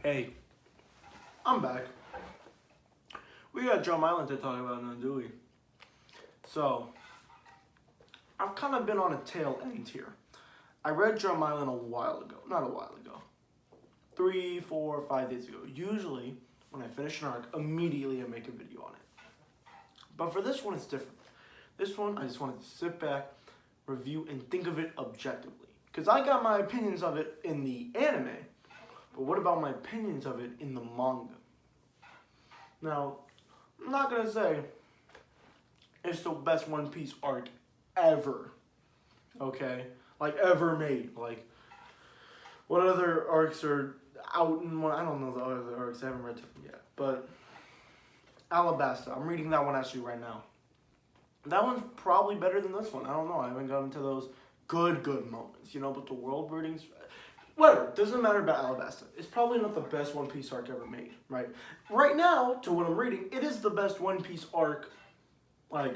Hey, I'm back. We got Drum Island to talk about now, do we? So, I've kind of been on a tail end here. I read Drum Island a while ago. Not a while ago. 3, 4, 5 days ago. Usually, when I finish an arc, immediately I make a video on it. But for this one, it's different. This one, I just wanted to sit back, review, and think of it objectively. Because I got my opinions of it in the anime, but what about my opinions of it in the manga? Now, I'm not going to say it's the best One Piece arc ever, okay? Like, ever made. Like, what other arcs are out in one? I don't know the other arcs, I haven't read them yet. But, Alabasta, I'm reading that one actually right now. That one's probably better than this one. I don't know, I haven't gotten to those good moments, you know, but the world building's... Whatever, doesn't matter about Alabasta. It's probably not the best One Piece arc ever made, right? Right now, to what I'm reading, it is the best One Piece arc, like,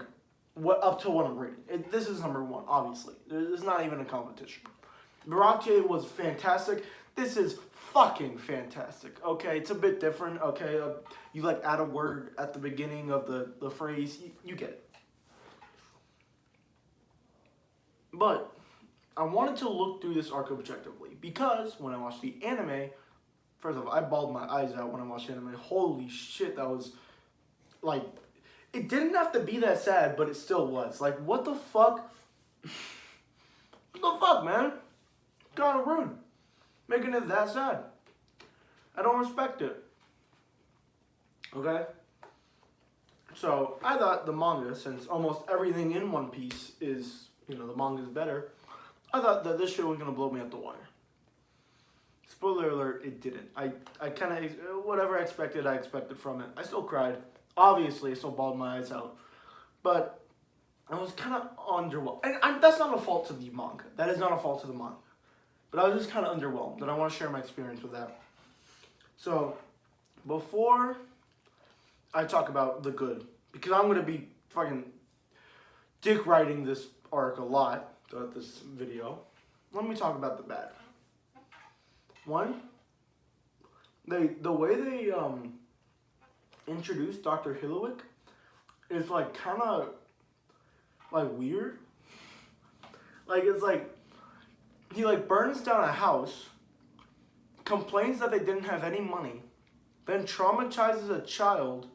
up to what I'm reading. This is number one, obviously. There's not even a competition. Baratie was fantastic. This is fucking fantastic, okay? It's a bit different, okay? You, like, add a word at the beginning of the phrase. You get it. But I wanted to look through this arc objectively because when I watched the anime, first of all, I bawled my eyes out when I watched the anime. Holy shit, that was, like, it didn't have to be that sad, but it still was. Like, what the fuck? What the fuck, man? Kind of rude. Making it that sad. I don't respect it. Okay? So, I thought the manga, since almost everything in One Piece is, you know, the manga's better, I thought that this shit was going to blow me out the wire. Spoiler alert, it didn't. I kind of, whatever I expected from it. I still cried. Obviously, I still bawled my eyes out. But I was kind of underwhelmed. And that's not a fault to the manga. That is not a fault to the manga. But I was just kind of underwhelmed. And I want to share my experience with that. So, before I talk about the good, because I'm going to be fucking dick riding this arc a lot throughout this video, let me talk about the bad. One, the way they introduced Dr. Hillowick is like kind of like weird. Like it's like he like burns down a house, complains that they didn't have any money, then traumatizes a child,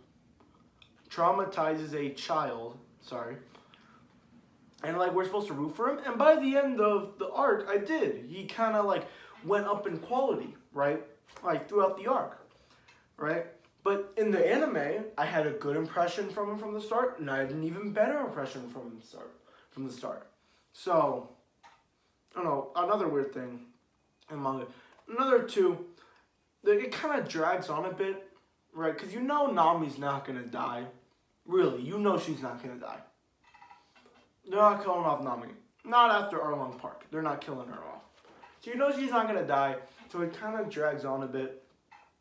sorry. And, like, we're supposed to root for him. And by the end of the arc, I did. He kind of, like, went up in quality, right? Like, throughout the arc, right? But in the anime, I had a good impression from him from the start. And I had an even better impression from the start. So, I don't know. Another weird thing in manga. Another two, it kind of drags on a bit, right? Because you know Nami's not going to die. Really, you know she's not going to die. They're not killing off Nami. Not after Arlong Park. They're not killing her off. So you know she's not going to die. So it kind of drags on a bit.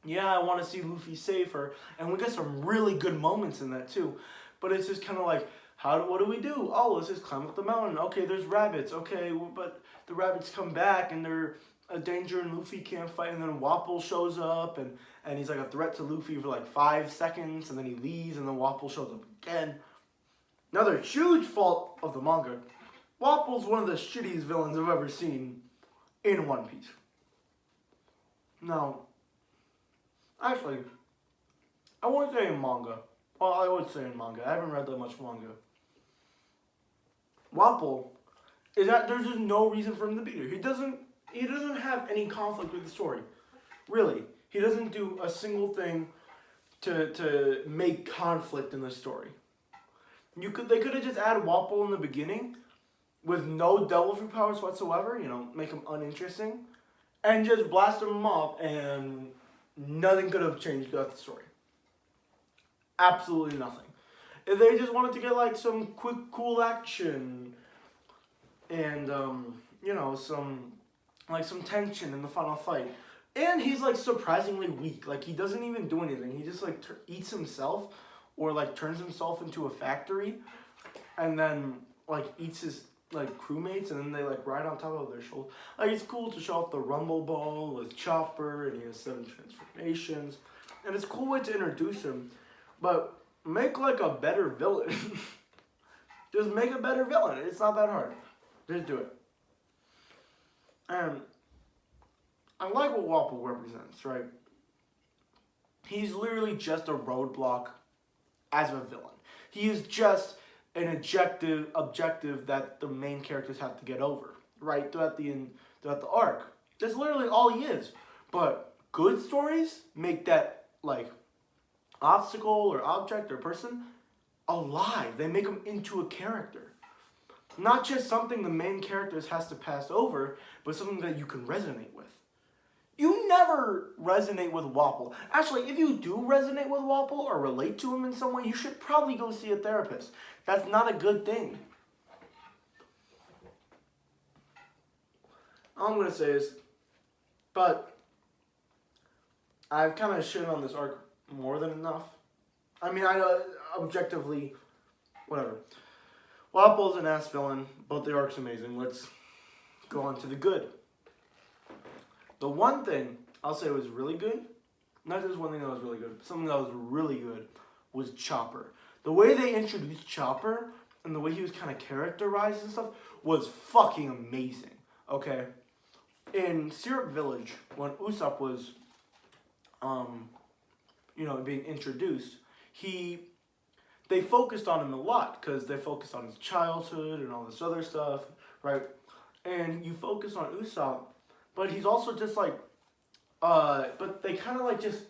Yeah, I want to see Luffy save her. And we get some really good moments in that too. But it's just kind of like, what do we do? Oh, let's just climb up the mountain. Okay, there's rabbits. Okay, but the rabbits come back and they're a danger and Luffy can't fight. And then Wapol shows up and he's like a threat to Luffy for like 5 seconds. And then he leaves and then Wapol shows up again. Another huge fault of the manga. Wapol's one of the shittiest villains I've ever seen in One Piece. Now, actually, I won't say in manga. Well, I would say in manga. I haven't read that much manga. Wapol is that there's just no reason for him to be there. He doesn't have any conflict with the story. Really. He doesn't do a single thing to make conflict in the story. They could have just added Wapol in the beginning with no devil fruit powers whatsoever, you know, make him uninteresting, and just blast him off, and nothing could have changed throughout the story. Absolutely nothing. If they just wanted to get like some quick, cool action, and you know, some tension in the final fight. And he's like surprisingly weak. Like he doesn't even do anything. He just like eats himself. Or like turns himself into a factory, and then like eats his like crewmates, and then they like ride on top of their shoulder. Like it's cool to show off the Rumble Ball with Chopper, and he has 7 transformations, and it's a cool way to introduce him. But make like a better villain. Just make a better villain. It's not that hard. Just do it. And I like what Wapol represents, right? He's literally just a roadblock as a villain. He is just an objective that the main characters have to get over, right? Throughout the arc. That's literally all he is. But good stories make that like obstacle or object or person alive. They make him into a character. Not just something the main characters has to pass over, but something that you can resonate with. You never resonate with Wapol. Actually, if you do resonate with Wapol or relate to him in some way, you should probably go see a therapist. That's not a good thing. All I'm going to say is, but I've kind of shit on this arc more than enough. I mean, objectively, whatever. Wapol's an ass villain, but the arc's amazing. Let's go on to the good. The one thing I'll say was really good, not just one thing that was really good, but something that was really good was Chopper. The way they introduced Chopper and the way he was kind of characterized and stuff was fucking amazing, okay? In Syrup Village, when Usopp was, being introduced, they focused on him a lot because they focused on his childhood and all this other stuff, right? And you focus on Usopp, but he's also just like, but they kind of like just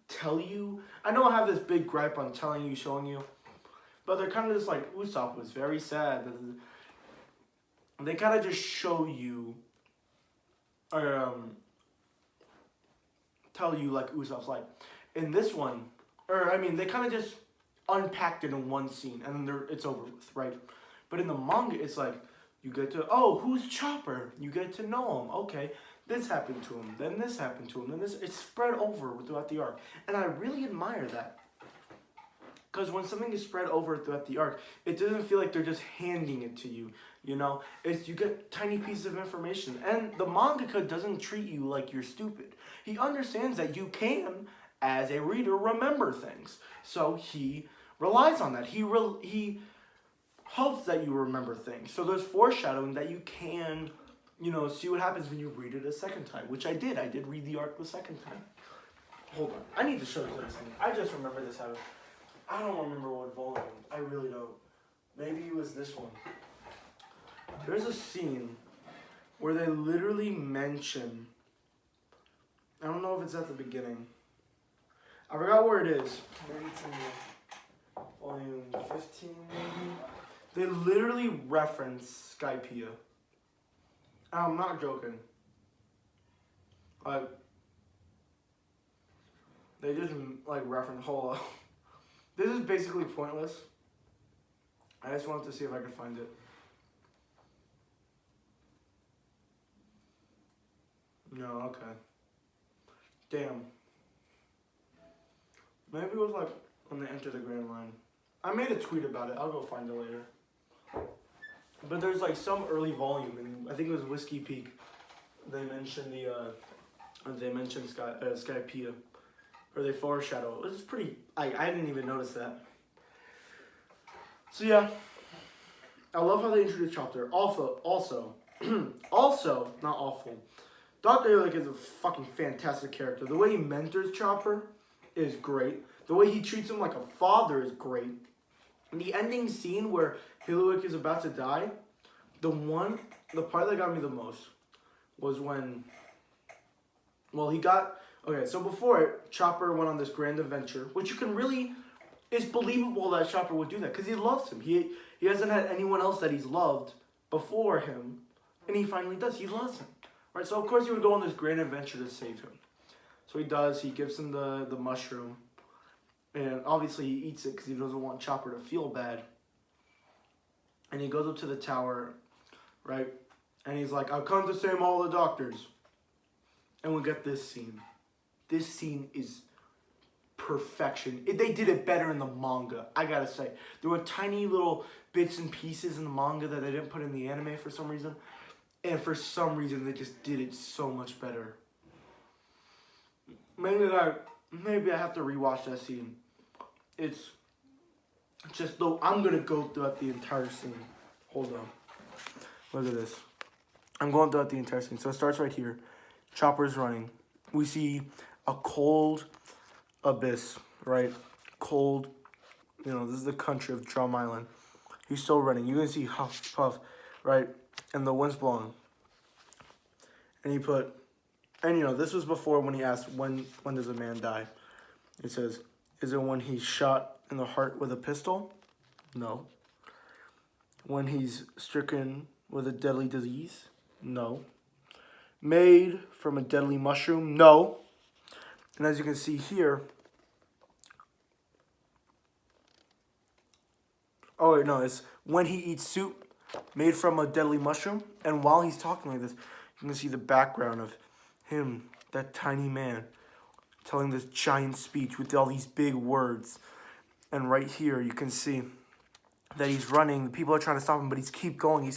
tell you. I know I have this big gripe on telling you, showing you, but they're kind of just like, Usopp was very sad. They kind of just show you, or tell you like Usopp's life. In this one, they kind of just unpacked it in one scene and then it's over with, right? But in the manga, it's like, you get to, oh, who's Chopper? You get to know him. Okay, this happened to him, then this happened to him, then this. It's spread over throughout the arc. And I really admire that. Because when something is spread over throughout the arc, it doesn't feel like they're just handing it to you, you know? You get tiny pieces of information. And the mangaka doesn't treat you like you're stupid. He understands that you can, as a reader, remember things. So he relies on that. He hopes that you remember things. So there's foreshadowing that you can, see what happens when you read it a second time, which I did. I did read the arc the second time. Hold on. I need to show you something. I just remember this happened. I don't remember what volume. I really don't. Maybe it was this one. There's a scene where they literally mention, I don't know if it's at the beginning. I forgot where it is. Maybe it's in the volume 15, maybe? They literally reference Skypiea. I'm not joking. They just, reference, hold on. This is basically pointless. I just wanted to see if I could find it. No, okay. Damn. Maybe it was when they enter the Grand Line. I made a tweet about it. I'll go find it later. But there's some early volume, and I think it was Whiskey Peak. They mentioned Skypiea, or they foreshadow. It was pretty. I didn't even notice that. So yeah, I love how they introduced Chopper. Also, not awful. Dr. Illich is a fucking fantastic character. The way he mentors Chopper is great. The way he treats him like a father is great. And the ending scene where Hillowick is about to die, the part that got me the most was when, so before it, Chopper went on this grand adventure, which it's believable that Chopper would do that, because he loves him. He hasn't had anyone else that he's loved before him, and he finally does. He loves him, right? So of course he would go on this grand adventure to save him. So he does. He gives him the mushroom, and obviously he eats it because he doesn't want Chopper to feel bad. And he goes up to the tower, right? And he's like, I've come to save all the doctors. And we get this scene. This scene is perfection. They did it better in the manga, I gotta say. There were tiny little bits and pieces in the manga that they didn't put in the anime for some reason. And for some reason, they just did it so much better. Maybe I have to rewatch that scene. It's just though I'm gonna go throughout the entire scene. Hold on. Look at this. I'm going throughout the entire scene. So it starts right here. Chopper's running. We see a cold abyss, right? Cold. This is the country of Drum Island. He's still running. You can see huff, puff, right? And the wind's blowing. And this was before when he asked, when does a man die? It says, is it when he's shot in the heart with a pistol? No. When he's stricken with a deadly disease? No. Made from a deadly mushroom? No. And as you can see here, oh wait, no, it's when he eats soup made from a deadly mushroom. And while he's talking like this, you can see the background of him, that tiny man, telling this giant speech with all these big words. And right here, you can see that he's running. The people are trying to stop him, but he's keep going.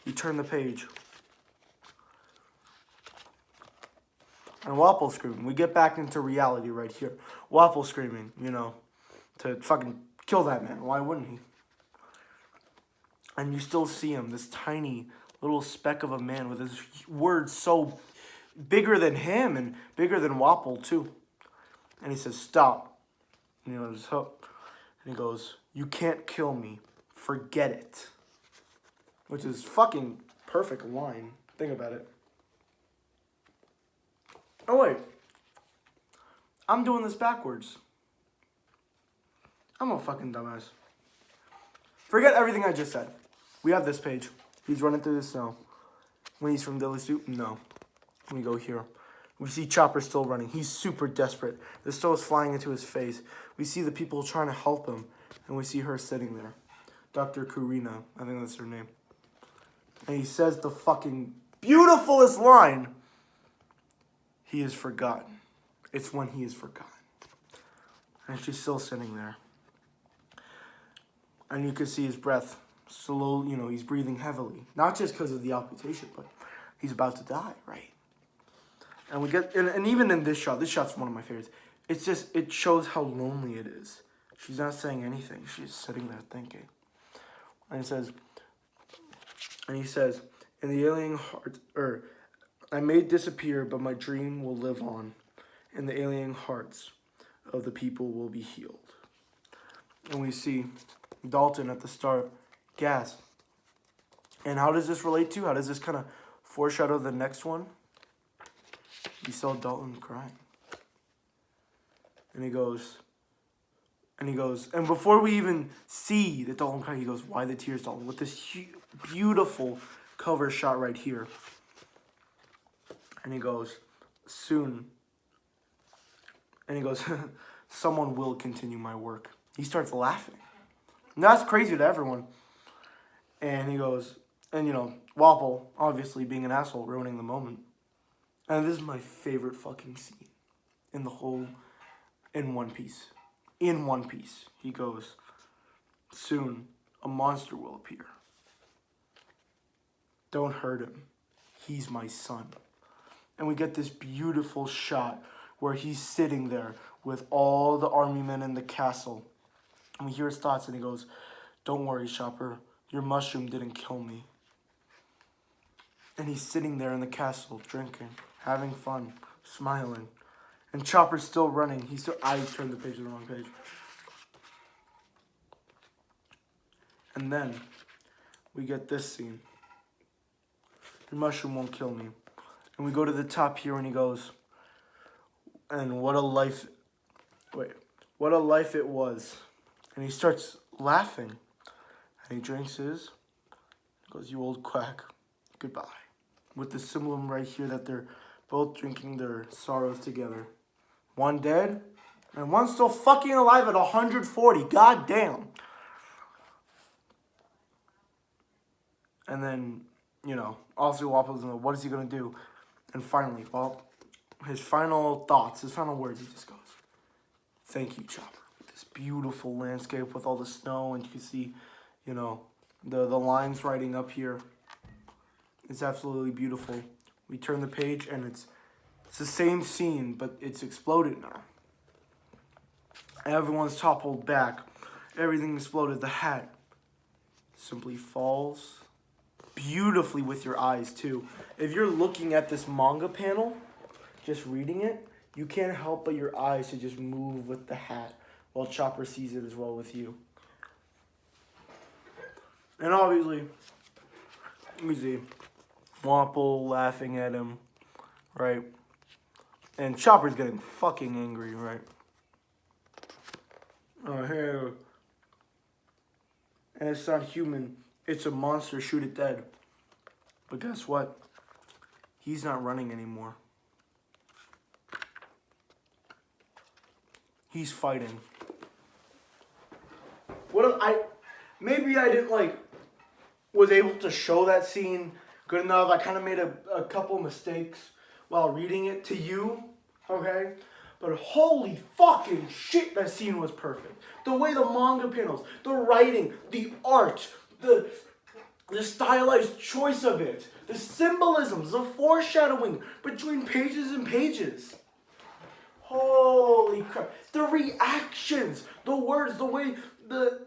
You turn the page. And Wapple's screaming. We get back into reality right here. Wapple screaming, to fucking kill that man. Why wouldn't he? And you still see him, this tiny little speck of a man with his words so bigger than him and bigger than Wapple too. And he says, stop. And he goes, you can't kill me. Forget it. Which is fucking perfect line. Think about it. Oh, wait. I'm doing this backwards. I'm a fucking dumbass. Forget everything I just said. We have this page. He's running through the snow. When he's from Deadly Soup? No. We go here. We see Chopper still running. He's super desperate. The snow is flying into his face. We see the people trying to help him. And we see her sitting there. Dr. Kurina. I think that's her name. And he says the fucking beautifulest line. He is forgotten. It's when he is forgotten. And she's still sitting there. And you can see his breath slow, he's breathing heavily. Not just because of the amputation, but he's about to die, right? And we get, and even in this shot's one of my favorites. It's just, it shows how lonely it is. She's not saying anything. She's sitting there thinking. And he says, in the alien heart, I may disappear, but my dream will live on. And the alien hearts of the people will be healed. And we see Dalton at the start gasp. And how does this relate to? How does this kind of foreshadow the next one? You saw Dalton crying. And he goes, and before we even see that Dalton cry, he goes, why the tears, Dalton? With this beautiful cover shot right here. And he goes, soon. And he goes, someone will continue my work. He starts laughing. And that's crazy to everyone. And he goes, and Wapple, obviously being an asshole, ruining the moment. And this is my favorite fucking scene in the whole, in One Piece. In One Piece, he goes, soon a monster will appear. Don't hurt him. He's my son. And we get this beautiful shot where he's sitting there with all the army men in the castle. And we hear his thoughts and he goes, don't worry, Chopper. Your mushroom didn't kill me. And he's sitting there in the castle, drinking, having fun, smiling. And Chopper's still running. I turned the page to the wrong page. And then we get this scene. Your mushroom won't kill me. And we go to the top here and he goes, and what a life it was. And he starts laughing. And he drinks his, goes, you old quack, goodbye. With the symbolism right here that they're both drinking their sorrows together. One dead, and one still fucking alive at 140. God damn. And then, obviously Wapple doesn't know what is he going to do. And finally, his final thoughts, his final words, he just goes, Thank you, Chopper. This beautiful landscape with all the snow, and you can see, you know, the lines riding up here. It's absolutely beautiful. We turn the page, and it's the same scene, but it's exploded now. Everyone's toppled back. Everything exploded. The hat simply falls beautifully with your eyes, too. If you're looking at this manga panel, just reading it, you can't help but your eyes to just move with the hat while Chopper sees it as well with you. And obviously, let me see, Wapple laughing at him, right? And Chopper's getting fucking angry, right? Oh, hey. And it's not human. It's a monster. Shoot it dead. But guess what? He's not running anymore. He's fighting. Maybe I didn't was able to show that scene good enough. I kind of made a couple mistakes while reading it to you, okay? But holy fucking shit, that scene was perfect. The way the manga panels, the writing, the art, the stylized choice of it, the symbolisms, the foreshadowing between pages and pages. Holy crap. The reactions, the words, the way the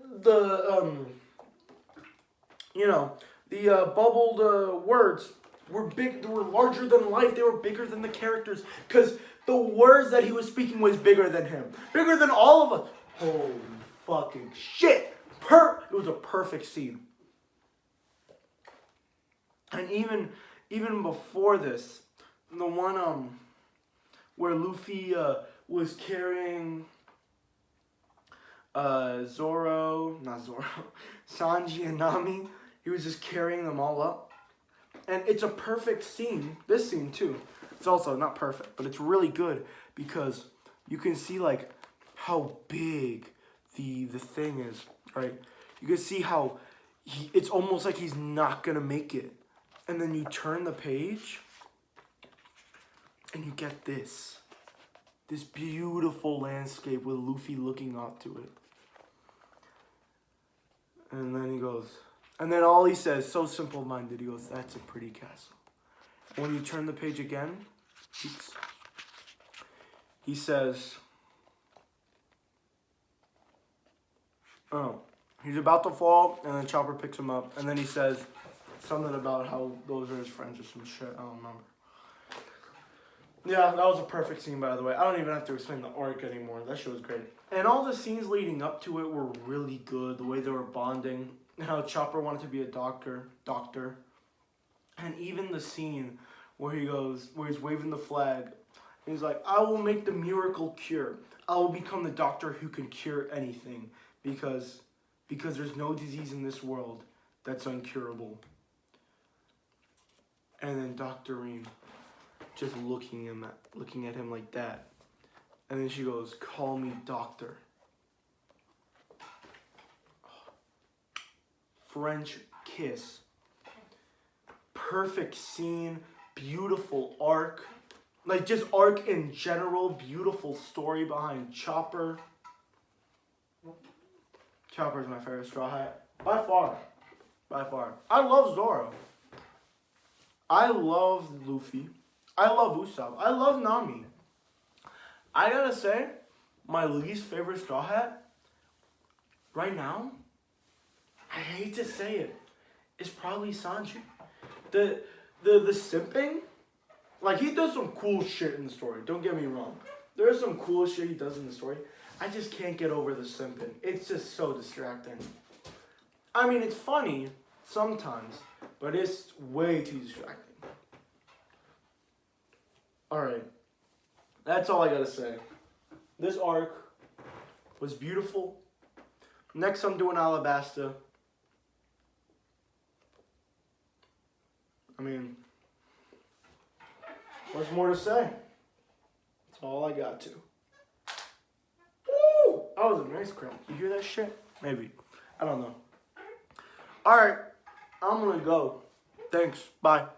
bubbled words were big, they were larger than life, they were bigger than the characters, because the words that he was speaking was bigger than him, bigger than all of us. Holy fucking shit. It was a perfect scene. And even before this, the one where Luffy was carrying Sanji and Nami. He was just carrying them all up. And it's a perfect scene. This scene too. It's also not perfect, but it's really good because you can see how big the thing is, right? You can see how it's almost like he's not gonna make it. And then you turn the page and you get this beautiful landscape with Luffy looking up to it. And then he goes, and then all he says, so simple-minded, he goes, that's a pretty castle. And when you turn the page again, he says, oh, he's about to fall, and then Chopper picks him up, and then he says something about how those are his friends or some shit, I don't remember. Yeah, that was a perfect scene, by the way. I don't even have to explain the arc anymore. That shit was great. And all the scenes leading up to it were really good. The way they were bonding. How Chopper wanted to be a doctor. And even the scene where he's waving the flag. And he's like, I will make the miracle cure. I will become the doctor who can cure anything. Because there's no disease in this world that's uncurable. And then Dr. Reem just looking at him like that. And then she goes, call me doctor. French kiss. Perfect scene. Beautiful arc. Just arc in general. Beautiful story behind Chopper. Chopper's my favorite Straw Hat. By far. I love Zoro. I love Luffy. I love Usopp. I love Nami. I gotta say, my least favorite Straw Hat, right now, I hate to say it, is probably Sanji. The simping, he does some cool shit in the story, don't get me wrong. There is some cool shit he does in the story. I just can't get over the simping. It's just so distracting. I mean, it's funny sometimes, but it's way too distracting. Alright, that's all I gotta say. This arc was beautiful. Next I'm doing Alabasta. I mean, what's more to say? That's all I got to. Woo! That was a nice crack. You hear that shit? Maybe. I don't know. Alright, I'm gonna go. Thanks. Bye.